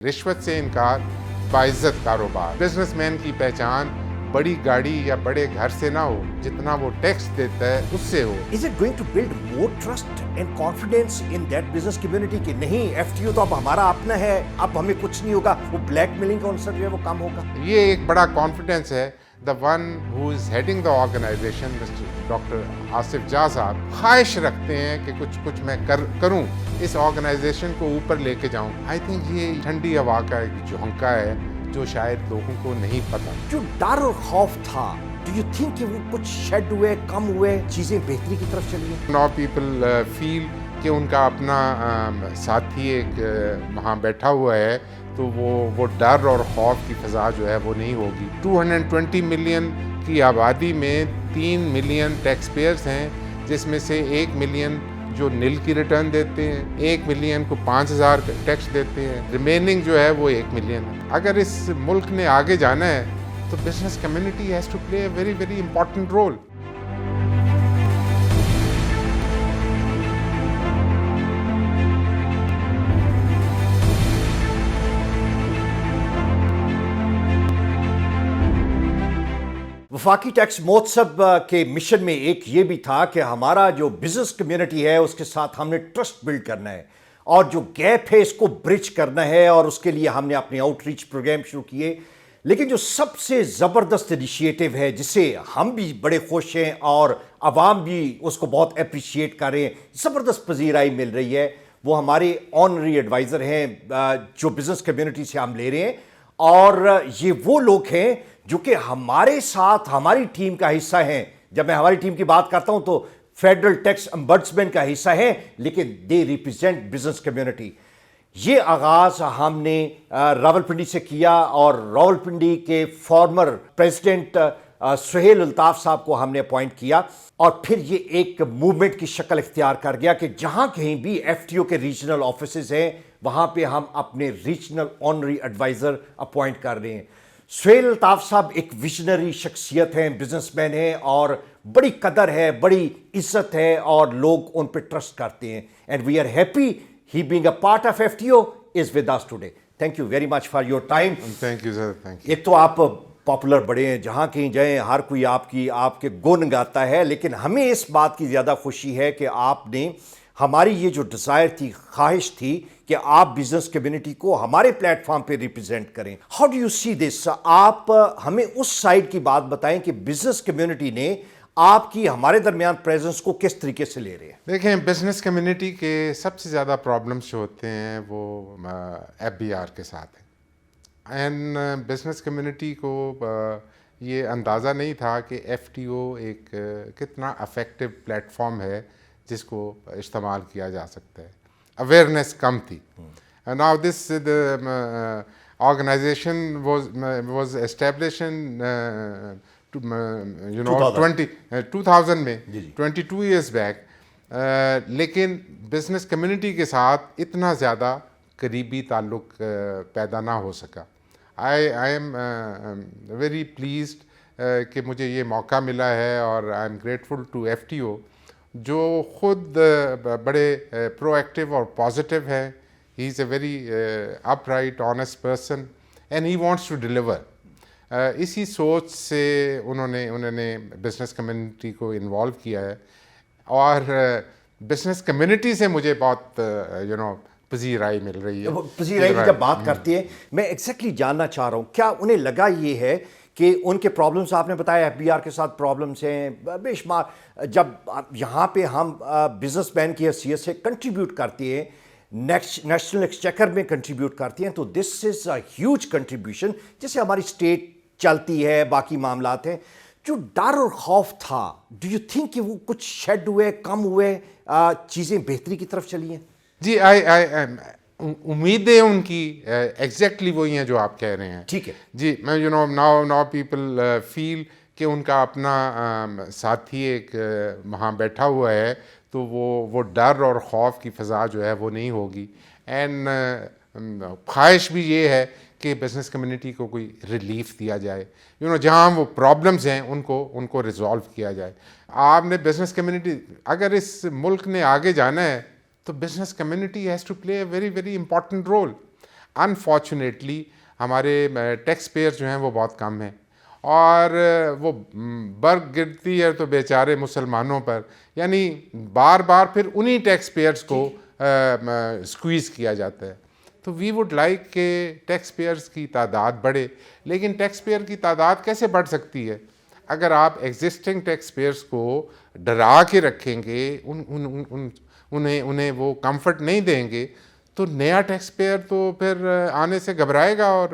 رشوت سے انکار باعزت کاروبار. بزنس مین کی پہچان بڑی گاڑی یا بڑے گھر سے نہ ہو، جتنا وہ ٹیکس دیتا ہے اس سے ہو. Is it going to build more trust and confidence in that business community کہ نہیں ایف ٹی او تو اب ہمارا اپنا ہے، اب ہمیں کچھ نہیں ہوگا، وہ بلیک میلنگ کا عنصر جو ہے وہ کم ہوگا؟ یہ ایک بڑا کانفیڈنس ہے. The one who is heading the organization, Mr. Dr. Asif Jah صاحب، خواہش رکھتے ہیں کہ کچھ میں کروں، اس آرگنائزیشن کو اوپر لے کے جاؤں. آئی تھنک یہ ٹھنڈی ہوا کا ایک جھونکا ہے جو شاید لوگوں کو نہیں پتا. جو ڈر اور خوف تھا، do you think کہ وہ کچھ شیڈ ہوئے، کم ہوئے، چیزیں بہتری کی طرف چلی ہیں؟ Now people feel کہ ان کا اپنا ساتھی ایک وہاں بیٹھا ہوا ہے تو وہ ڈر اور خوف کی فضا جو ہے وہ نہیں ہوگی. 220 ملین کی آبادی میں 3 ملین ٹیکس پیئرز ہیں، جس میں سے 1 ملین جو نل کی ریٹرن دیتے ہیں، 1 ملین کو 5,000 ٹیکس دیتے ہیں، ریمیننگ جو ہے وہ 1 ملین ہے. اگر اس ملک نے آگے جانا ہے تو business community has to play a very very important role. وفاقی ٹیکس مہوتسو کے مشن میں ایک یہ بھی تھا کہ ہمارا جو بزنس کمیونٹی ہے اس کے ساتھ ہم نے ٹرسٹ بلڈ کرنا ہے اور جو گیپ ہے اس کو برج کرنا ہے، اور اس کے لیے ہم نے اپنے آؤٹ ریچ پروگرام شروع کیے. لیکن جو سب سے زبردست انیشیٹو ہے جس سے ہم بھی بڑے خوش ہیں اور عوام بھی اس کو بہت اپریشیٹ کر رہے ہیں، زبردست پذیرائی مل رہی ہے، وہ ہمارے آنری ایڈوائزر ہیں جو بزنس کمیونٹی سے ہم لے رہے ہیں. اور یہ وہ لوگ ہیں جو کہ ہمارے ساتھ ہماری ٹیم کا حصہ ہیں. جب میں ہماری ٹیم کی بات کرتا ہوں تو فیڈرل ٹیکس امبڈسمنٹ کا حصہ ہیں، لیکن دے ریپرزینٹ بزنس کمیونٹی. یہ آغاز ہم نے راولپنڈی سے کیا اور راولپنڈی کے فارمر پریزیڈنٹ سہیل الطاف صاحب کو ہم نے اپوائنٹ کیا، اور پھر یہ ایک موومنٹ کی شکل اختیار کر گیا کہ جہاں کہیں بھی ایف ٹی او کے ریجنل آفیسز ہیں وہاں پہ ہم اپنے ریجنل آنری ایڈوائزر اپوائنٹ کر رہے ہیں. سہیل الطاف صاحب ایک ویژنری شخصیت ہیں، بزنس مین ہیں، اور بڑی قدر ہے، بڑی عزت ہے، اور لوگ ان پہ ٹرسٹ کرتے ہیں. And we are happy he being a part of F T O is with us today. Thank you very much for your time. Thank you sir, thank you. ایک تو آپ پاپولر بڑے ہیں، جہاں کہیں جائیں ہر کوئی آپ کے گن گاتا ہے، لیکن ہمیں اس بات کی زیادہ خوشی ہے کہ آپ نے ہماری یہ جو ڈیزائر تھی، خواہش تھی کہ آپ بزنس کمیونٹی کو ہمارے پلیٹ فارم پہ ریپرزینٹ کریں. ہاؤ ڈو یو سی دس؟ آپ ہمیں اس سائڈ کی بات بتائیں کہ بزنس کمیونٹی نے آپ کی ہمارے درمیان پریزنس کو کس طریقے سے لے رہے ہیں. دیکھیں، بزنس کمیونٹی کے سب سے زیادہ پرابلمس جو ہوتے ہیں وہ ایف بی آر کے ساتھ ہیں. اینڈ بزنس کمیونٹی کو یہ اندازہ نہیں تھا کہ ایف ٹی او ایک کتنا افیکٹو پلیٹ فارم ہے جس کو استعمال کیا جا سکتا ہے. اویئرنیس کم تھی. Now this organisation was establish in 2000 میں، 22 ایئرس بیک. لیکن بزنس کمیونٹی کے ساتھ اتنا زیادہ قریبی تعلق پیدا نہ ہو سکا. آئی ایم ویری پلیزڈ کہ مجھے یہ موقع ملا ہے، اور I am grateful to F T O جو خود بڑے پرو ایکٹیو اور پازیٹیو ہے. He is a very upright honest person and he wants to deliver. اسی سوچ سے انہوں نے بزنس کمیونٹی کو انوالو کیا ہے، اور بزنس کمیونٹی سے مجھے بہت پذیرائی مل رہی ہے. پذیرائی کی جب بات کرتے ہیں، میں ایگزیکٹلی جاننا چاہ رہا ہوں کیا انہیں لگا یہ ہے کہ ان کے پرابلمس آپ نے بتایا ایف بی آر کے ساتھ پرابلمس ہیں بے شمار، جب یہاں پہ ہم بزنس مین کی حیثیت سے کنٹریبیوٹ کرتے ہیں، نیشنل ایکسچیکر میں کنٹریبیوٹ کرتے ہیں، تو دس از اے ہیوج کنٹریبیوشن جیسے ہماری اسٹیٹ چلتی ہے، باقی معاملات ہیں. جو ڈر اور خوف تھا، ڈو یو تھنک کہ وہ کچھ شیڈ ہوئے، کم ہوئے، چیزیں بہتری کی طرف چلی ہیں؟ جی، امیدیں ان کی ایگزیکٹلی وہی ہیں جو آپ کہہ رہے ہیں. ٹھیک ہے جی، میں ناؤ پیپل فیل کہ ان کا اپنا ساتھی ایک وہاں بیٹھا ہوا ہے تو وہ ڈر اور خوف کی فضا جو ہے وہ نہیں ہوگی. اینڈ خواہش بھی یہ ہے کہ بزنس کمیونٹی کو کوئی ریلیف دیا جائے، جہاں وہ پرابلمز ہیں ان کو ریزالو کیا جائے. آپ نے بزنس کمیونٹی، اگر اس ملک نے آگے جانا ہے تو business community has to play a very very important role. Unfortunately ہمارے ٹیکس پیئر جو ہیں وہ بہت کم ہیں, اور وہ برگ گرتی ہے تو بیچارے مسلمانوں پر, یعنی بار بار پھر انہی ٹیکس پیئرز کو اسکویز کیا جاتا ہے. تو وی وڈ لائک کہ ٹیکس پیئرز کی تعداد بڑھے, لیکن ٹیکس پیئر کی تعداد کیسے بڑھ سکتی ہے؟ اگر آپ ایگزسٹنگ ٹیکس پیئرز کو ڈرا کے رکھیں گے, انہیں وہ کمفرٹ نہیں دیں گے, تو نیا ٹیکس پیئر تو پھر آنے سے گھبرائے گا. اور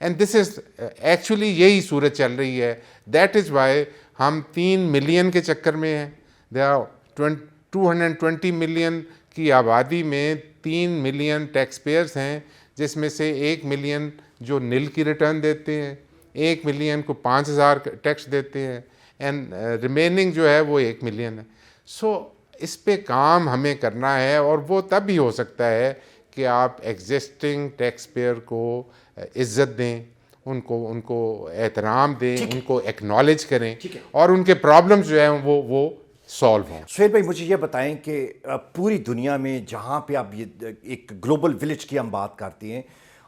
اینڈ دس از ایکچولی یہی صورت چل رہی ہے. دیٹ از وائی ہم 3 ملین کے چکر میں ہیں. دے آر 220 ملین کی آبادی میں 3 ملین ٹیکس پیئرز ہیں, جس میں سے 1 ملین جو نل کی ریٹرن دیتے ہیں, 1 ملین کو 5,000 ٹیکس دیتے ہیں, اینڈ ریمیننگ جو ہے وہ 1 ملین ہے. سو اس پہ کام ہمیں کرنا ہے, اور وہ تب ہی ہو سکتا ہے کہ آپ ایگزسٹنگ ٹیکس پیئر کو عزت دیں, ان کو احترام دیں, ان کو ایکنالج کریں, اور ان کے پرابلمز جو ہیں وہ سالو ہوں. سہیل بھائی مجھے یہ بتائیں کہ پوری دنیا میں جہاں پہ آپ یہ ایک گلوبل ولیج کی ہم بات کرتے ہیں,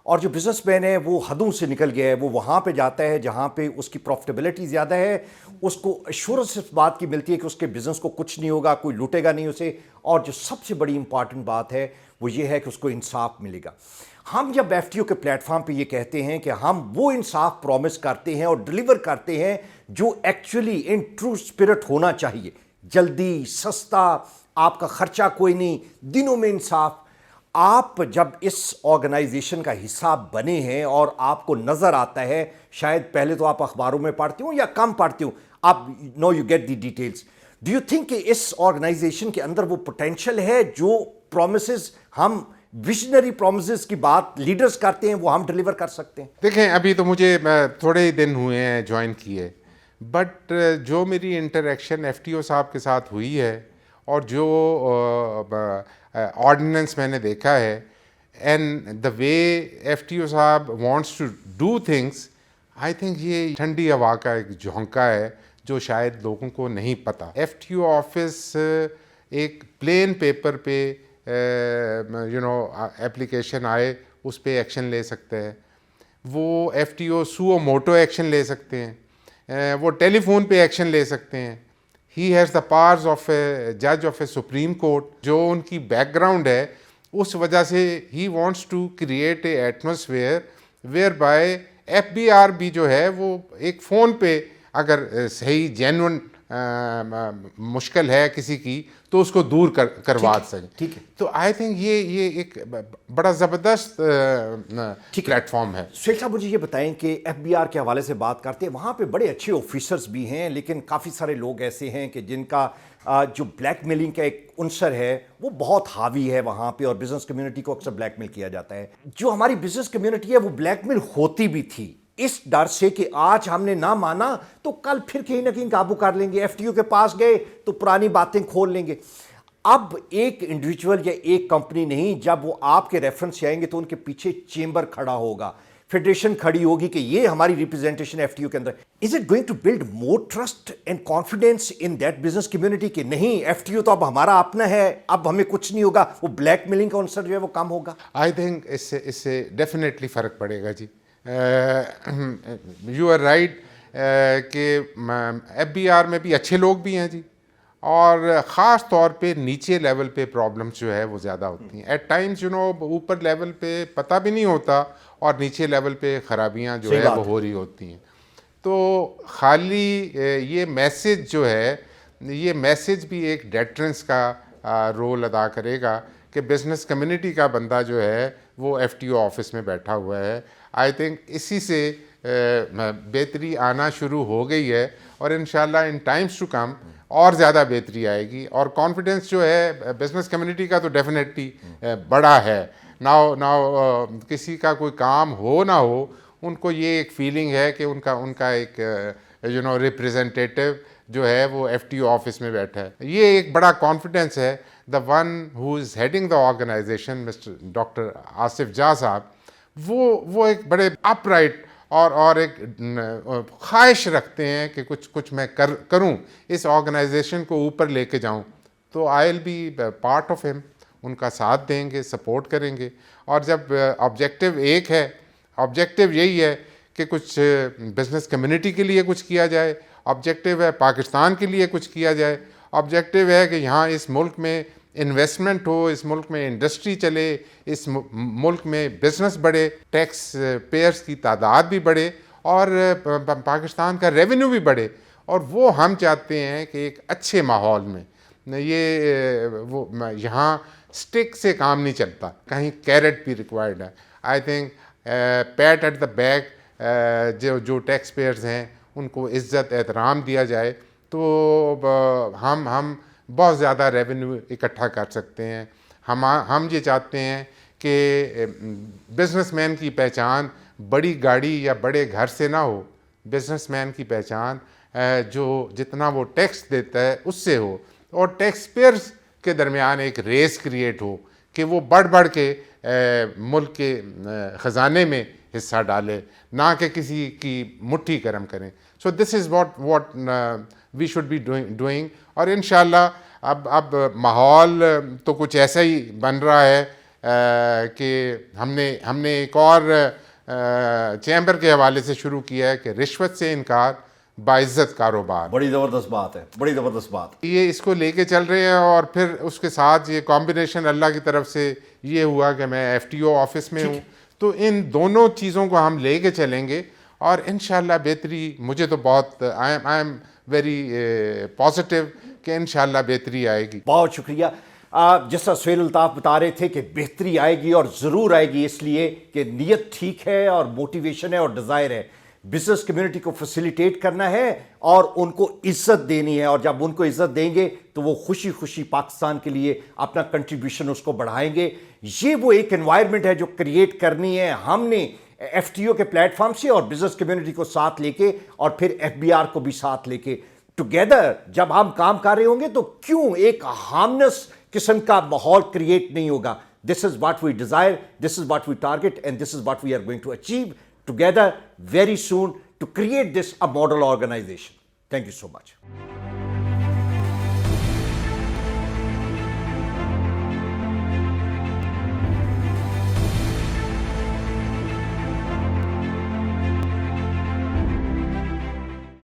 اور جو بزنس مین ہے وہ حدوں سے نکل گیا ہے, وہ وہاں پہ جاتا ہے جہاں پہ اس کی پروفٹیبلٹی زیادہ ہے, اس کو ایشورنس اس بات کی ملتی ہے کہ اس کے بزنس کو کچھ نہیں ہوگا, کوئی لوٹے گا نہیں اسے, اور جو سب سے بڑی امپارٹنٹ بات ہے وہ یہ ہے کہ اس کو انصاف ملے گا. ہم جب ایف ٹی او کے پلیٹ فارم پہ یہ کہتے ہیں کہ ہم وہ انصاف پرومس کرتے ہیں اور ڈلیور کرتے ہیں جو ایکچولی ان ٹرو اسپرٹ ہونا چاہیے, جلدی, سستا, آپ کا خرچہ کوئی نہیں, دنوں میں انصاف. آپ جب اس آرگنائزیشن کا حصہ بنے ہیں اور آپ کو نظر آتا ہے, شاید پہلے تو آپ اخباروں میں پڑھتے ہوں یا کم پڑھتے ہوں, آپ know you get the details, do you think کہ اس آرگنائزیشن کے اندر وہ پوٹینشیل ہے جو پرومسز ہم ویژنری پرومسز کی بات لیڈرز کرتے ہیں وہ ہم ڈلیور کر سکتے ہیں؟ دیکھیں, ابھی تو مجھے تھوڑے ہی دن ہوئے ہیں جوائن کیے, بٹ جو میری انٹریکشن ایف ٹی او صاحب کے ساتھ ہوئی ہے, اور جو آرڈیننس میں نے دیکھا ہے, and the way F T O صاحب wants to do things, I think یہ ٹھنڈی ہوا کا ایک جھونکا ہے جو شاید لوگوں کو نہیں پتہ. ایف ٹی او آفس ایک پلین پیپر پہ ایپلیکیشن آئے اس پہ ایکشن لے سکتے ہیں, وہ F T O suo motu action لے سکتے ہیں, وہ ٹیلی فون پہ ایکشن لے سکتے ہیں. He has the powers of a جج آف اے سپریم کورٹ. جو ان کی بیک گراؤنڈ ہے اس وجہ سے he wants to create a atmosphere whereby F B R بھی جو ہے وہ ایک فون پہ اگر صحیح جینون مشکل ہے کسی کی تو اس کو دور کروا سکیں. ٹھیک ہے, تو آئی تھنک یہ ایک بڑا زبردست پلیٹ فارم ہے. سہیل صاحب مجھے یہ بتائیں کہ ایف بی آر کے حوالے سے بات کرتے ہیں, وہاں پہ بڑے اچھے آفیسرز بھی ہیں, لیکن کافی سارے لوگ ایسے ہیں کہ جن کا جو بلیک میلنگ کا ایک عنصر ہے وہ بہت حاوی ہے وہاں پہ, اور بزنس کمیونٹی کو اکثر بلیک میل کیا جاتا ہے. جو ہماری بزنس کمیونٹی ہے وہ بلیک میل ہوتی بھی تھی اس ڈر سے کہ آج ہم نے نہ مانا تو کل پھر کہیں نہ کہیں قابو کر لیں گے, ایف ٹی او کے پاس گئے تو پرانی باتیں کھول لیں گے. اب ایک انڈیویجول یا ایک کمپنی نہیں, جب وہ آپ کے ریفرنس سے آئیں گے تو ان کے پیچھے چیمبر کھڑا ہوگا, فیڈریشن کھڑی ہوگی کہ یہ ہماری ریپرزینٹیشن ایف ٹی او کے اندر. Is it going to build more trust and confidence in that business community کہ نہیں ایف ٹی او تو اب ہمارا اپنا ہے, اب ہمیں کچھ نہیں ہوگا, وہ بلیک میلنگ کا عنصر جو ہے وہ کم ہوگا؟ آئی تھنک اس سے ڈیفینیٹلی فرق پڑے گا جی. یو آر رائٹ کہ ایف بی آر میں بھی اچھے لوگ بھی ہیں جی, اور خاص طور پہ نیچے لیول پہ پرابلمس جو ہے وہ زیادہ ہوتی ہیں. ایٹ ٹائمز اوپر لیول پہ پتہ بھی نہیں ہوتا, اور نیچے لیول پہ خرابیاں جو ہے وہ ہو رہی ہوتی ہیں. تو خالی یہ میسج جو ہے, یہ میسج بھی ایک ڈیٹرنس کا رول ادا کرے گا کہ بزنس کمیونٹی کا بندہ جو ہے وہ ایف ٹی او آفس میں بیٹھا ہوا ہے. آئی تھنک اسی سے بہتری آنا شروع ہو گئی ہے, اور انشاءاللہ ان ٹائمز ٹو کم اور زیادہ بہتری آئے گی. اور کانفیڈنس جو ہے بزنس کمیونٹی کا تو ڈیفینیٹلی بڑا ہے. ناؤ کسی کا کوئی کام ہو نہ ہو, ان کو یہ ایک فیلنگ ہے کہ ان کا ایک ریپریزنٹیٹیو جو ہے وہ ایف ٹی او آفس میں بیٹھا ہے. یہ ایک بڑا کانفیڈنس ہے. The one who is heading the organisation Mr doctor Asif Jah صاحب, وہ ایک بڑے اپ رائٹ اور ایک خواہش رکھتے ہیں کہ کچھ میں کروں, اس آرگنائزیشن کو اوپر لے کے جاؤں. تو آئی ول بی پارٹ آف ہم. ان کا ساتھ دیں گے, سپورٹ کریں گے. اور جب آبجیکٹیو ایک ہے, آبجیکٹیو یہی ہے کہ کچھ بزنس کمیونٹی کے لیے کچھ کیا جائے, آبجیکٹیو ہے پاکستان کے لیے کچھ کیا جائے, آبجیکٹیو ہے کہ یہاں اس ملک میں انویسٹمنٹ ہو, اس ملک میں انڈسٹری چلے, اس ملک میں بزنس بڑھے, ٹیکس پیئرس کی تعداد بھی بڑھے اور پاکستان کا ریونیو بھی بڑھے. اور وہ ہم چاہتے ہیں کہ ایک اچھے ماحول میں, وہ یہاں سٹک سے کام نہیں چلتا, کہیں کیرٹ بھی ریکوائرڈ ہے. I think pat at the back, جو ٹیکس پیئرز ہیں ان کو عزت احترام دیا جائے تو ہم بہت زیادہ ریونیو اکٹھا کر سکتے ہیں. ہم یہ چاہتے ہیں کہ بزنس مین کی پہچان بڑی گاڑی یا بڑے گھر سے نہ ہو, بزنس مین کی پہچان جو جتنا وہ ٹیکس دیتا ہے اس سے ہو, اور ٹیکس پیئرز کے درمیان ایک ریس کریٹ ہو کہ وہ بڑھ بڑھ کے ملک کے خزانے میں حصہ ڈالے, نہ کہ کسی کی مٹھی گرم کریں. So this is what we should be doing. اور انشاءاللہ اب ماحول تو کچھ ایسا ہی بن رہا ہے کہ ہم نے ایک اور چیمبر کے حوالے سے شروع کیا ہے کہ رشوت سے انکار باعزت کاروبار. بڑی زبردست بات ہے, بڑی زبردست بات. یہ اس کو لے کے چل رہے ہیں, اور پھر اس کے ساتھ یہ کمبینیشن اللہ کی طرف سے یہ ہوا کہ میں ایف ٹی او آفس میں ہوں, تو ان دونوں چیزوں کو ہم لے کے چلیں گے اور انشاءاللہ بہتری, مجھے تو بہت آئی ایم ویری پازیٹیو کہ انشاءاللہ بہتری آئے گی. بہت شکریہ. جس طرح سہیل الطاف بتا رہے تھے کہ بہتری آئے گی اور ضرور آئے گی, اس لیے کہ نیت ٹھیک ہے اور موٹیویشن ہے اور ڈیزائر ہے. بزنس کمیونٹی کو فیسیلیٹیٹ کرنا ہے اور ان کو عزت دینی ہے, اور جب ان کو عزت دیں گے تو وہ خوشی خوشی پاکستان کے لیے اپنا کنٹریبیوشن اس کو بڑھائیں گے. یہ وہ ایک انوائرمنٹ ہے جو کریٹ کرنی ہے ہم نے ایف ٹی او کے پلیٹ فارم سے, اور بزنس کمیونٹی کو ساتھ لے کے, اور پھر ایف بی آر کو بھی ساتھ لے کے. ٹوگیدر جب ہم کام کر رہے ہوں گے تو کیوں ایک ہارمنس قسم کا ماحول کریٹ نہیں ہوگا. This is what we desire, this is what we target, and this is what we are going to achieve together very soon to create this a model organization. Thank you so much.